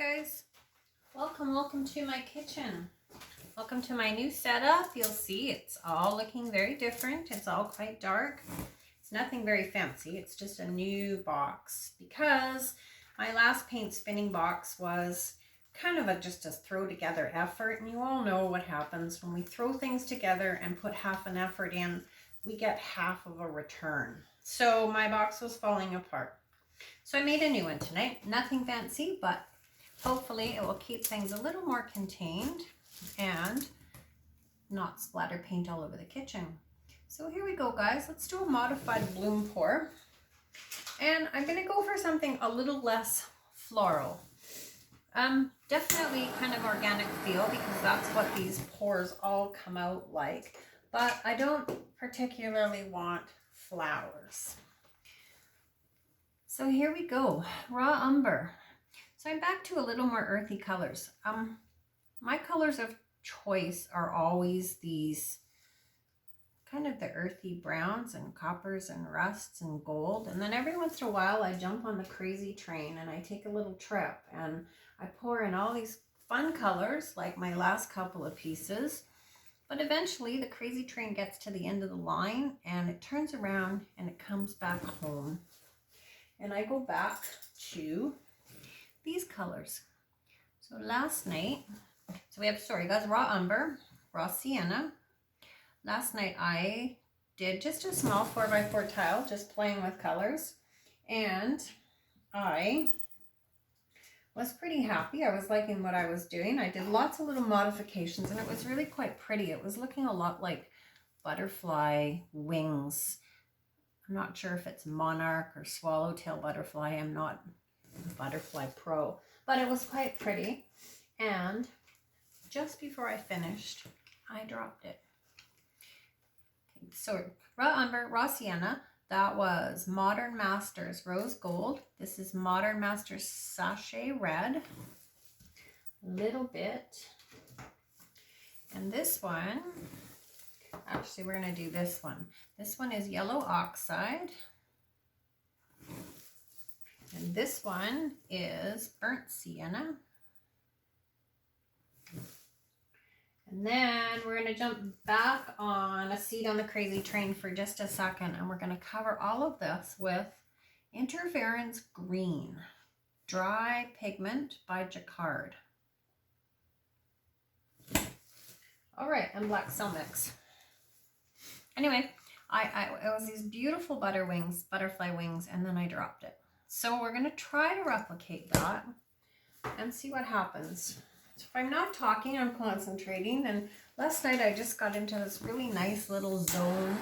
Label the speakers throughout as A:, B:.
A: guys, welcome to my kitchen. Welcome to my new setup. You'll see it's all looking very different. It's all quite dark. It's nothing very fancy. It's just a new box because my last paint spinning box was kind of just a throw together effort, and you all know what happens when we throw things together and put half an effort in, we get half of a return. So my box was falling apart. So I made a new one tonight. Nothing fancy, but hopefully it will keep things a little more contained and not splatter paint all over the kitchen. So here we go, guys. Let's do a modified bloom pour. And I'm going to go for something a little less floral. Definitely kind of organic feel because that's what these pours all come out like. But I don't particularly want flowers. So here we go, raw umber. So I'm back to a little more earthy colors. My colors of choice are always these kind of the earthy browns and coppers and rusts and gold. And then every once in a while I jump on the crazy train and I take a little trip and I pour in all these fun colors like my last couple of pieces. But eventually the crazy train gets to the end of the line and it turns around and it comes back home. And I go back to these colors. So last night, so we have, sorry guys, raw umber, raw sienna. Last night I did just a small 4x4 tile, just playing with colors. And I was pretty happy. I was liking what I was doing. I did lots of little modifications and it was really quite pretty. It was looking a lot like butterfly wings. I'm not sure if it's monarch or swallowtail butterfly. I'm not a butterfly pro, but it was quite pretty. And just before I finished, I dropped it. Okay, so raw umber, raw sienna, that was Modern Masters Rose Gold. This is Modern Masters Sachet Red, a little bit. And this one, actually we're going to do this one. This one is Yellow Oxide. And this one is Burnt Sienna. And then we're going to jump back on a seat on the crazy train for just a second. And we're going to cover all of this with Interference Green, Dry Pigment by Jacquard. All right, and Black Cell Mix. Anyway, it was these beautiful butterfly wings, and then I dropped it. So we're going to try to replicate that and see what happens. So if I'm not talking, I'm concentrating. And last night I just got into this really nice little zone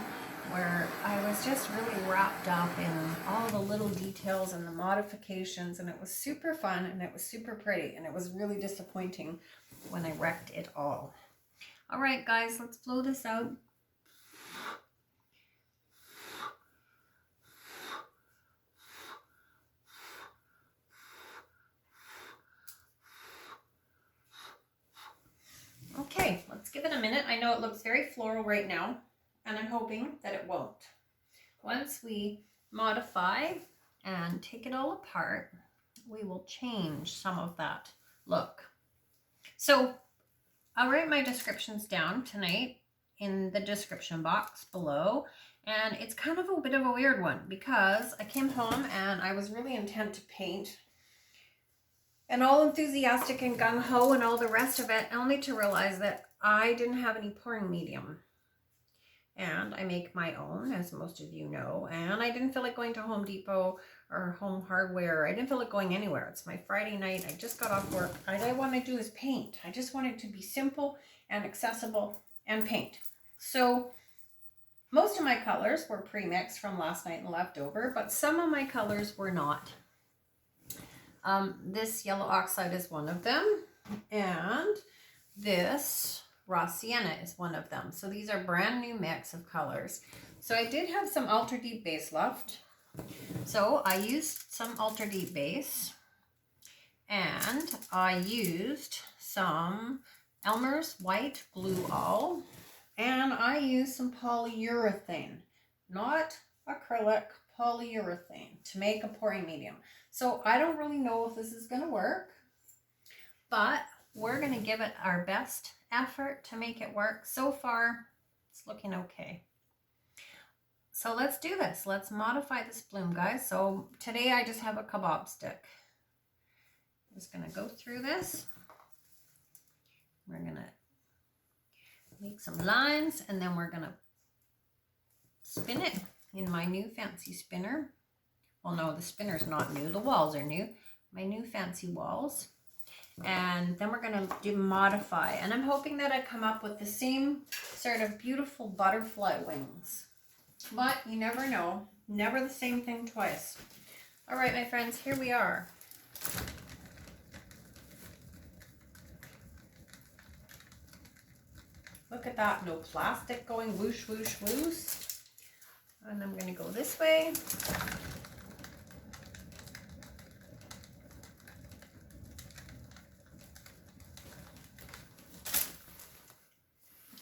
A: where I was just really wrapped up in all the little details and the modifications, and it was super fun and it was super pretty, and it was really disappointing when I wrecked it all. All right, guys, let's blow this out. Okay, let's give it a minute. I know it looks very floral right now, and I'm hoping that it won't. Once we modify and take it all apart, we will change some of that look. So I'll write my descriptions down tonight in the description box below. And it's kind of a bit of a weird one because I came home and I was really intent to paint and all enthusiastic and gung-ho and all the rest of it, only to realize that I didn't have any pouring medium. And I make my own, as most of you know, and I didn't feel like going to Home Depot or Home Hardware. I didn't feel like going anywhere. It's my Friday night. I just got off work. All I want to do is paint. I just want it to be simple and accessible and paint. So most of my colors were pre-mixed from last night and left over, but some of my colors were not. This Yellow Oxide is one of them, and this Raw Sienna is one of them. So these are brand new mix of colors. So I did have some Ultra Deep base left. So I used some Ultra Deep base, and I used some Elmer's White Glue All, and I used some polyurethane, not acrylic, polyurethane, to make a pouring medium. So I don't really know if this is going to work. but we're going to give it our best effort to make it work. So far, it's looking okay. So let's do this. Let's modify this bloom, guys. So today I just have a kebab stick. I'm just going to go through this. We're going to make some lines, and then we're going to spin it in my new fancy spinner. Well, no, the spinner's not new. The walls are new. My new fancy walls. And then we're going to modify. And I'm hoping that I come up with the same sort of beautiful butterfly wings. But you never know. Never the same thing twice. All right, my friends, here we are. Look at that. No plastic going whoosh, whoosh, whoosh. And I'm going to go this way.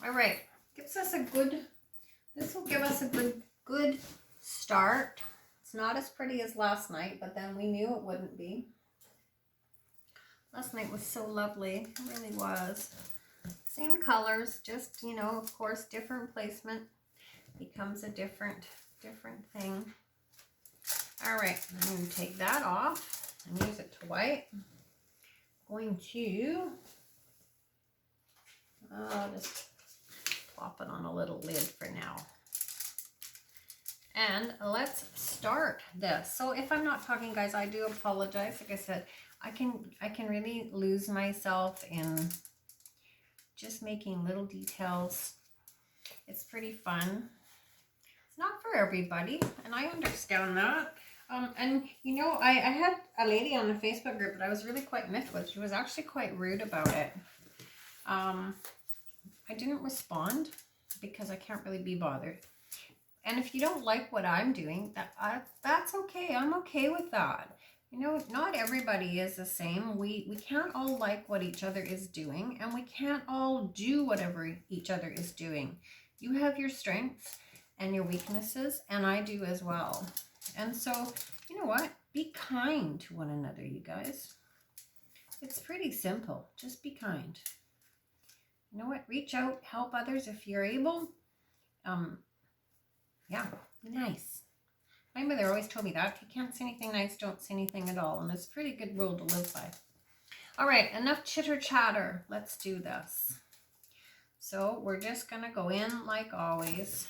A: All right. Gives us a good... This will give us a good start. It's not as pretty as last night, but then we knew it wouldn't be. Last night was so lovely. It really was. Same colors, just, you know, of course, different placement becomes a different thing. All right, I'm going to take that off and use it to white. Going to, just plop it on a little lid for now. And let's start this. So if I'm not talking, guys, I do apologize. Like I said, I can really lose myself in just making little details. It's pretty fun. It's not for everybody, and I understand that. And you know, I had a lady on the Facebook group that I was really quite miffed with. She was actually quite rude about it. I didn't respond because I can't really be bothered. And if you don't like what I'm doing, that's okay. I'm okay with that. You know, not everybody is the same. We can't all like what each other is doing, and we can't all do whatever each other is doing. You have your strengths and your weaknesses, and I do as well. And so, you know what? Be kind to one another, you guys. It's pretty simple. Just be kind. You know what? Reach out, help others if you're able. Yeah, be nice. My mother always told me that. If you can't say anything nice, don't say anything at all. And it's a pretty good rule to live by. All right, enough chitter chatter. Let's do this. So we're just going to go in like always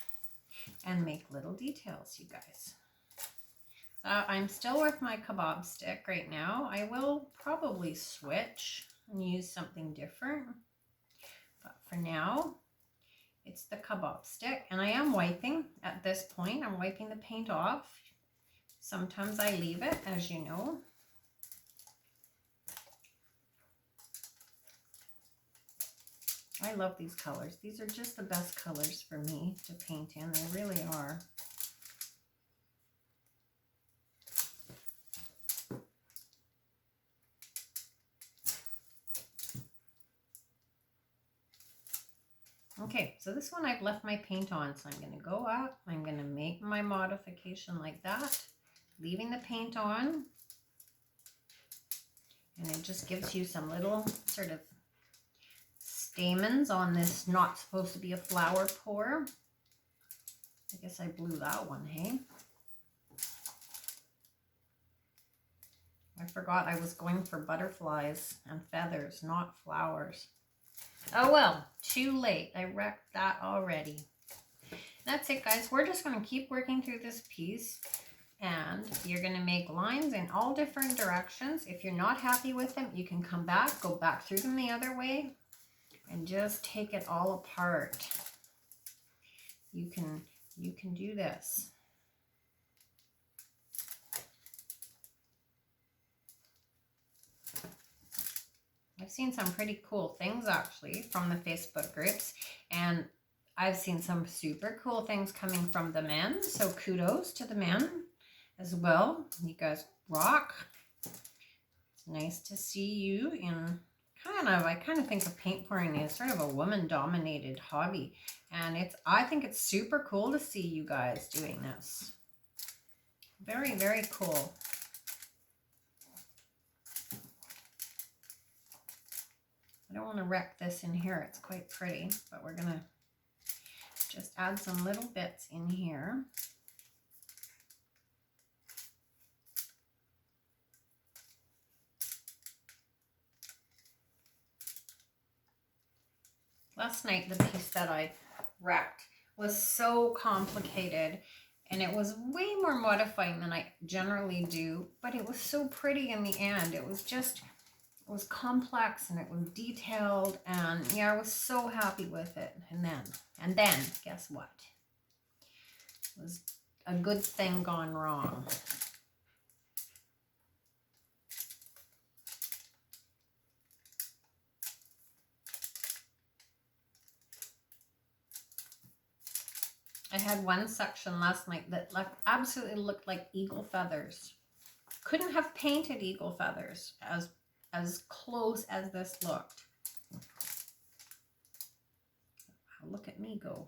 A: and make little details, you guys. I'm still with my kebab stick right now. I will probably switch and use something different. But for now, it's the kebab stick. And I am wiping at this point. I'm wiping the paint off. Sometimes I leave it, as you know. I love these colors. These are just the best colors for me to paint in. They really are. Okay, so this one I've left my paint on, so I'm going to go up. I'm going to make my modification like that, leaving the paint on. And it just gives you some little sort of stamens on this not supposed to be a flower pour. I guess I blew that one, hey? I forgot I was going for butterflies and feathers, not flowers. Oh well, too late. I wrecked that already. That's it, guys. We're just going to keep working through this piece, and you're going to make lines in all different directions. If you're not happy with them, you can come back, go back through them the other way, and just take it all apart. You can do this. I've seen some pretty cool things actually from the Facebook groups, and I've seen some super cool things coming from the men, so kudos to the men as well. You guys rock. It's nice to see you in I kind of think of paint pouring as sort of a woman-dominated hobby, and I think it's super cool to see you guys doing this. Very, very cool. don't want to wreck this in here. It's quite pretty, but we're going to just add some little bits in here. Last night, the piece that I wrecked was so complicated, and it was way more modifying than I generally do, but it was so pretty in the end. It was just, it was complex and it was detailed, and yeah, I was so happy with it. And then, guess what? It was a good thing gone wrong. I had one section last night that absolutely looked like eagle feathers. Couldn't have painted eagle feathers as close as this looked. Look at me go.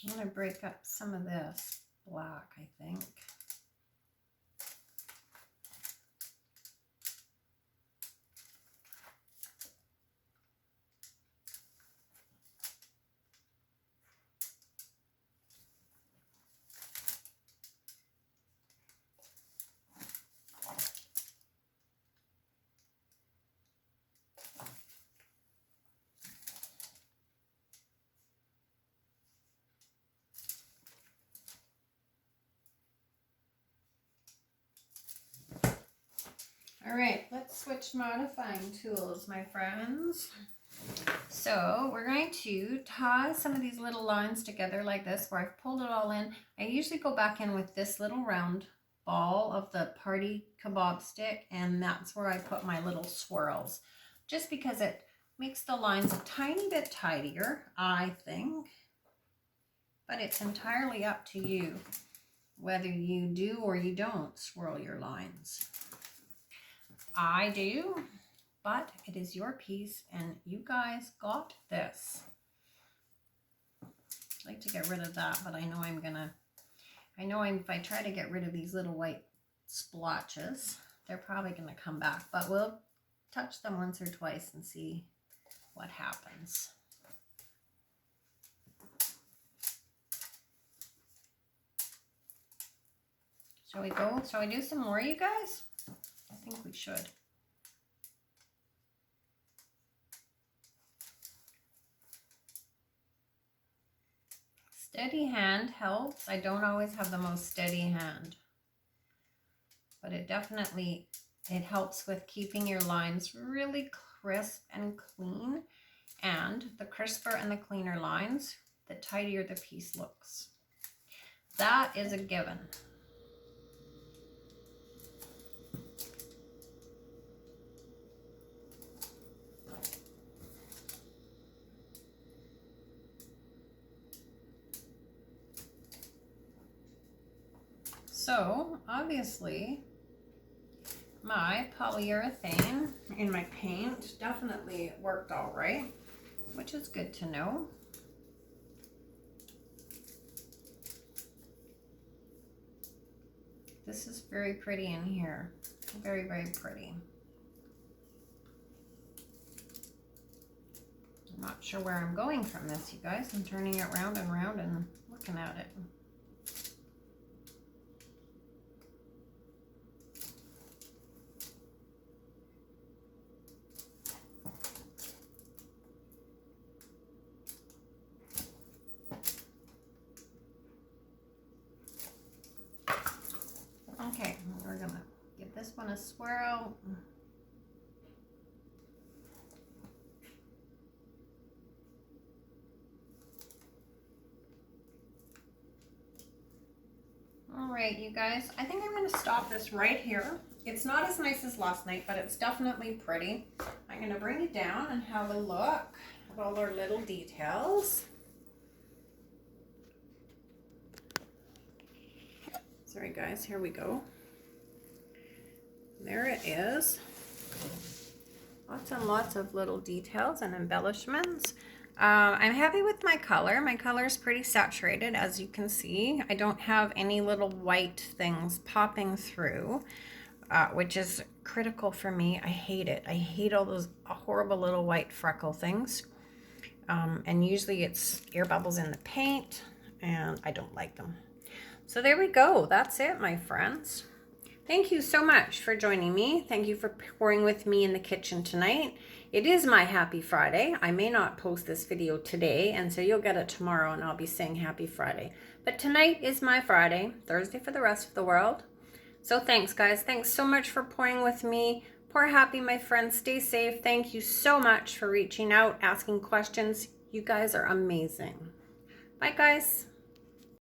A: I'm going to break up some of this black, I think. All right, let's switch modifying tools, my friends. So we're going to tie some of these little lines together like this, where I've pulled it all in. I usually go back in with this little round ball of the party kebab stick, and that's where I put my little swirls, just because it makes the lines a tiny bit tidier, I think. But it's entirely up to you whether you do or you don't swirl your lines. I do, but it is your piece and you guys got this. I'd like to get rid of that, but I know if I try to get rid of these little white splotches, they're probably gonna come back, but we'll touch them once or twice and see what happens. Shall we go? Shall we do some more, you guys? I think we should. Steady hand helps. I don't always have the most steady hand, but it helps with keeping your lines really crisp and clean. And the crisper and the cleaner lines, the tidier the piece looks. That is a given. So obviously my polyurethane in my paint definitely worked all right, which is good to know. This is very pretty in here. Very, very pretty. I'm not sure where I'm going from this, you guys. I'm turning it round and round and looking at it. Okay, we're gonna give this one a swirl. right, you guys, I think I'm going to stop this right here. It's not as nice as last night, but it's definitely pretty. I'm going to bring it down and have a look at all our little details. Sorry guys, here we go. There it is. Lots and lots of little details and embellishments. I'm happy with my color. My color is pretty saturated, as you can see. I don't have any little white things popping through, which is critical for me. I hate it. I hate all those horrible little white freckle things. And usually it's air bubbles in the paint, and I don't like them. So there we go. That's it, my friends. Thank you so much for joining me. Thank you for pouring with me in the kitchen tonight. It is my Happy Friday. I may not post this video today, and so you'll get it tomorrow, and I'll be saying Happy Friday. But tonight is my Friday, Thursday for the rest of the world. So thanks, guys. Thanks so much for pouring with me. Pour happy, my friends. Stay safe. Thank you so much for reaching out, asking questions. You guys are amazing. Bye, guys.